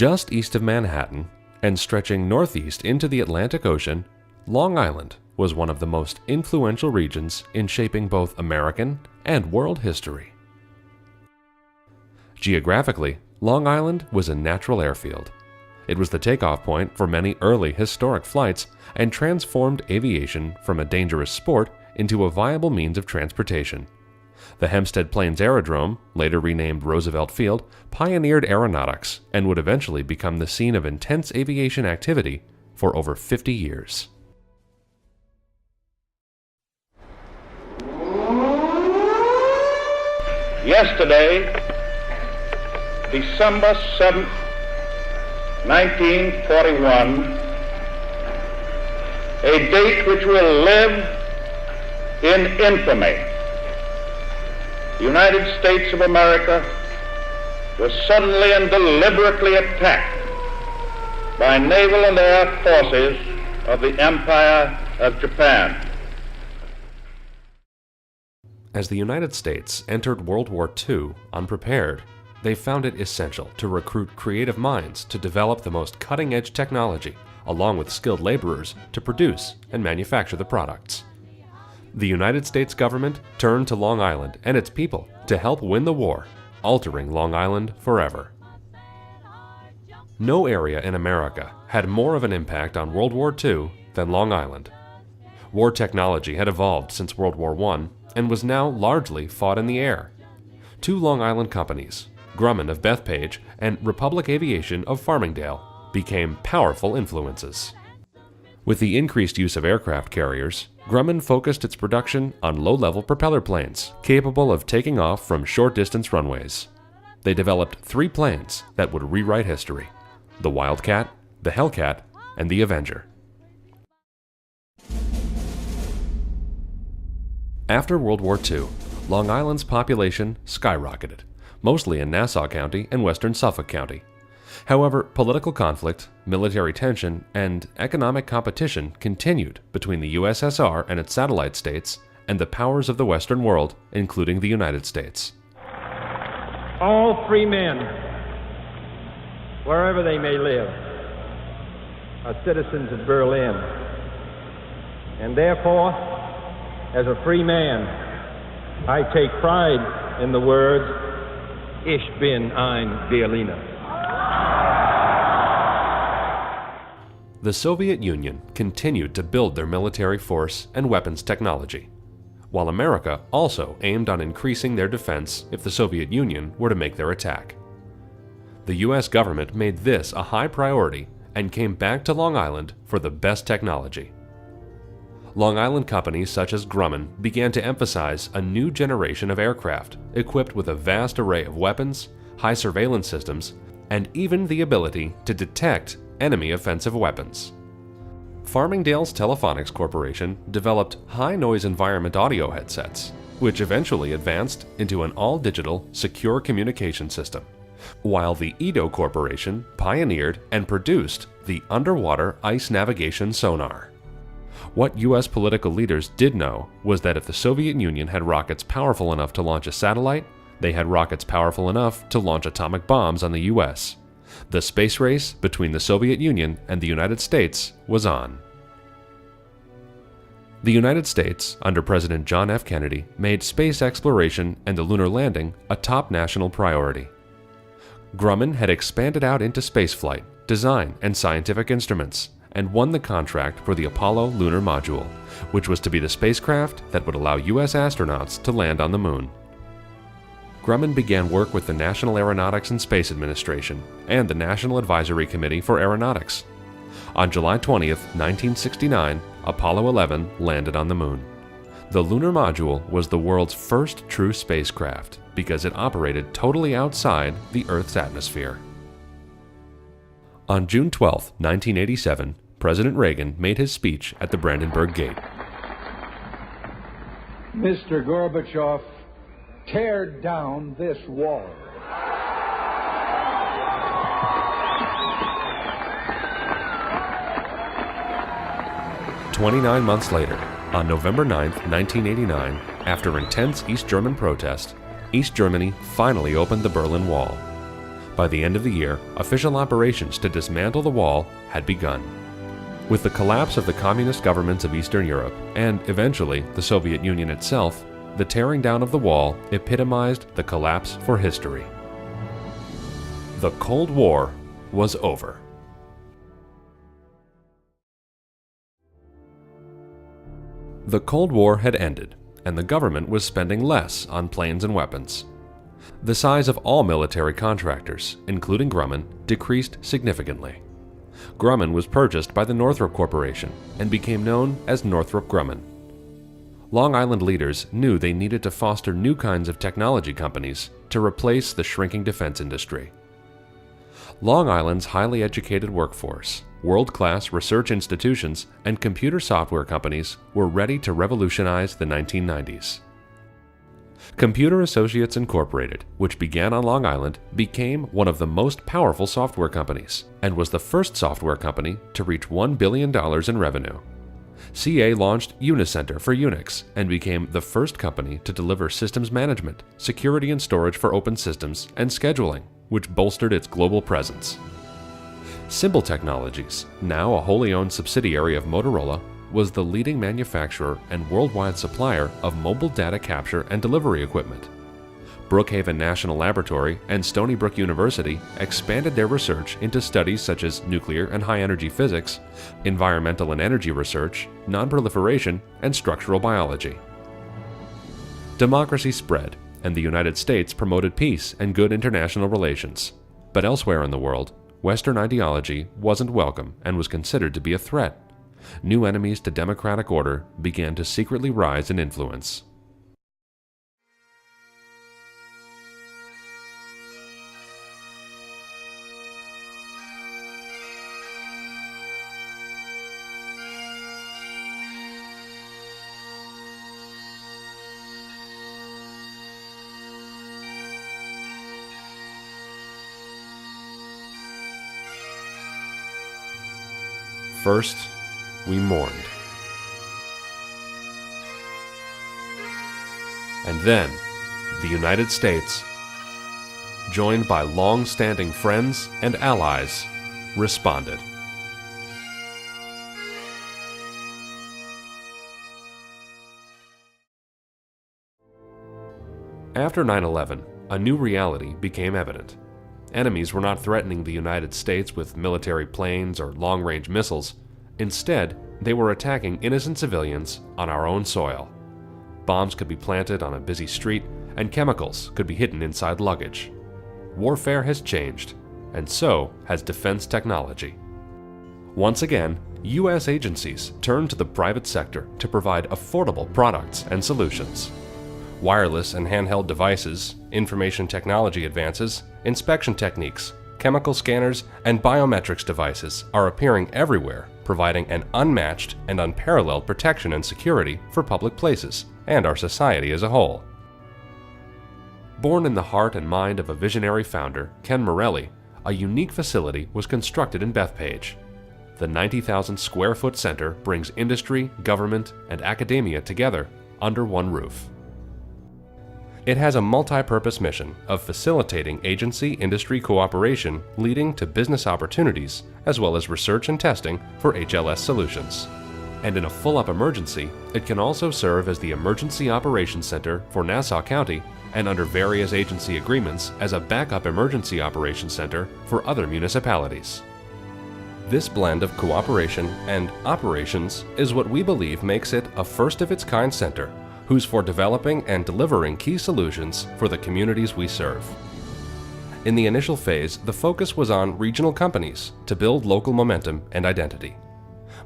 Just east of Manhattan and stretching northeast into the Atlantic Ocean, Long Island was one of the most influential regions in shaping both American and world history. Geographically, Long Island was a natural airfield. It was the takeoff point for many early historic flights and transformed aviation from a dangerous sport into a viable means of transportation. The Hempstead Plains Aerodrome, later renamed Roosevelt Field, pioneered aeronautics and would eventually become the scene of intense aviation activity for over 50 years. Yesterday, December 7th, 1941, a date which will live in infamy. The United States of America was suddenly and deliberately attacked by naval and air forces of the Empire of Japan. As the United States entered World War II unprepared, they found it essential to recruit creative minds to develop the most cutting-edge technology, along with skilled laborers to produce and manufacture the products. The United States government turned to Long Island and its people to help win the war, altering Long Island forever. No area in America had more of an impact on World War II than Long Island. War technology had evolved since World War I and was now largely fought in the air. Two Long Island companies, Grumman of Bethpage and Republic Aviation of Farmingdale, became powerful influences. With the increased use of aircraft carriers, Grumman focused its production on low-level propeller planes capable of taking off from short-distance runways. They developed 3 planes that would rewrite history: the Wildcat, the Hellcat, and the Avenger. After World War II, Long Island's population skyrocketed, mostly in Nassau County and western Suffolk County. However, political conflict, military tension, and economic competition continued between the USSR and its satellite states and the powers of the Western world, including the United States. All free men, wherever they may live, are citizens of Berlin, and therefore, as a free man, I take pride in the words, Ich bin ein Berliner. The Soviet Union continued to build their military force and weapons technology, while America also aimed on increasing their defense if the Soviet Union were to make their attack. The US government made this a high priority and came back to Long Island for the best technology. Long Island companies such as Grumman began to emphasize a new generation of aircraft equipped with a vast array of weapons, high surveillance systems, and even the ability to detect enemy offensive weapons. Farmingdale's Telephonics Corporation developed high-noise environment audio headsets, which eventually advanced into an all-digital, secure communication system, while the Edo Corporation pioneered and produced the underwater ice navigation sonar. What U.S. political leaders did know was that if the Soviet Union had rockets powerful enough to launch a satellite, they had rockets powerful enough to launch atomic bombs on the U.S. The space race between the Soviet Union and the United States was on. The United States, under President John F. Kennedy, made space exploration and the lunar landing a top national priority. Grumman had expanded out into spaceflight, design, and scientific instruments, and won the contract for the Apollo lunar module, which was to be the spacecraft that would allow U.S. astronauts to land on the moon. Grumman began work with the National Aeronautics and Space Administration and the National Advisory Committee for Aeronautics. On July 20, 1969, Apollo 11 landed on the moon. The lunar module was the world's first true spacecraft because it operated totally outside the Earth's atmosphere. On June 12, 1987, President Reagan made his speech at the Brandenburg Gate. Mr. Gorbachev, tear down this wall. "29 months later, on November 9, 1989, after intense East German protest, East Germany finally opened the Berlin Wall. By the end of the year, official operations to dismantle the wall had begun. With the collapse of the communist governments of Eastern Europe, and eventually the Soviet Union itself, the tearing down of the wall epitomized the collapse for history. The Cold War was over. The Cold War had ended, and the government was spending less on planes and weapons. The size of all military contractors, including Grumman, decreased significantly. Grumman was purchased by the Northrop Corporation and became known as Northrop Grumman. Long Island leaders knew they needed to foster new kinds of technology companies to replace the shrinking defense industry. Long Island's highly educated workforce, world-class research institutions, and computer software companies were ready to revolutionize the 1990s. Computer Associates Incorporated, which began on Long Island, became one of the most powerful software companies and was the first software company to reach $1 billion in revenue. CA launched Unicenter for Unix and became the first company to deliver systems management, security and storage for open systems, and scheduling, which bolstered its global presence. Symbol Technologies, now a wholly owned subsidiary of Motorola, was the leading manufacturer and worldwide supplier of mobile data capture and delivery equipment. Brookhaven National Laboratory and Stony Brook University expanded their research into studies such as nuclear and high-energy physics, environmental and energy research, nonproliferation, and structural biology. Democracy spread, and the United States promoted peace and good international relations. But elsewhere in the world, Western ideology wasn't welcome and was considered to be a threat. New enemies to democratic order began to secretly rise in influence. First, we mourned. And then, the United States, joined by long-standing friends and allies, responded. After 9/11, a new reality became evident. Enemies were not threatening the United States with military planes or long-range missiles. Instead, they were attacking innocent civilians on our own soil. Bombs could be planted on a busy street, and chemicals could be hidden inside luggage. Warfare has changed, and so has defense technology. Once again, U.S. agencies turned to the private sector to provide affordable products and solutions. Wireless and handheld devices, information technology advances, inspection techniques, chemical scanners, and biometrics devices are appearing everywhere, providing an unmatched and unparalleled protection and security for public places and our society as a whole. Born in the heart and mind of a visionary founder, Ken Morrelly, a unique facility was constructed in Bethpage. The 90,000 square foot center brings industry, government, and academia together under one roof. It has a multi-purpose mission of facilitating agency-industry cooperation leading to business opportunities, as well as research and testing for HLS solutions. And in a full-up emergency, it can also serve as the Emergency Operations Center for Nassau County and under various agency agreements as a backup emergency operations center for other municipalities. This blend of cooperation and operations is what we believe makes it a first-of-its-kind center who's for developing and delivering key solutions for the communities we serve. In the initial phase, the focus was on regional companies to build local momentum and identity.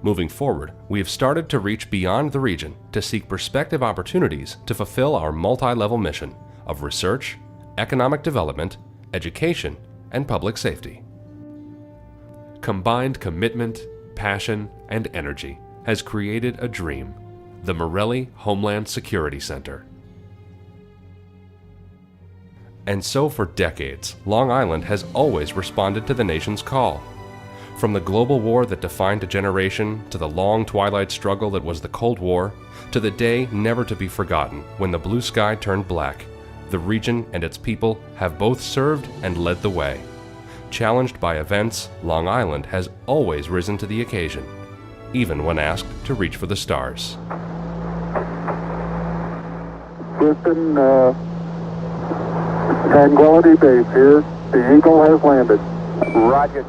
Moving forward, we have started to reach beyond the region to seek prospective opportunities to fulfill our multi-level mission of research, economic development, education, and public safety. Combined commitment, passion, and energy has created a dream: the Morrelly Homeland Security Center. And so for decades, Long Island has always responded to the nation's call. From the global war that defined a generation, to the long twilight struggle that was the Cold War, to the day never to be forgotten when the blue sky turned black, the region and its people have both served and led the way. challenged by events, Long Island has always risen to the occasion, even when asked to reach for the stars. Houston, Tranquility Base here. The Eagle has landed. Roger.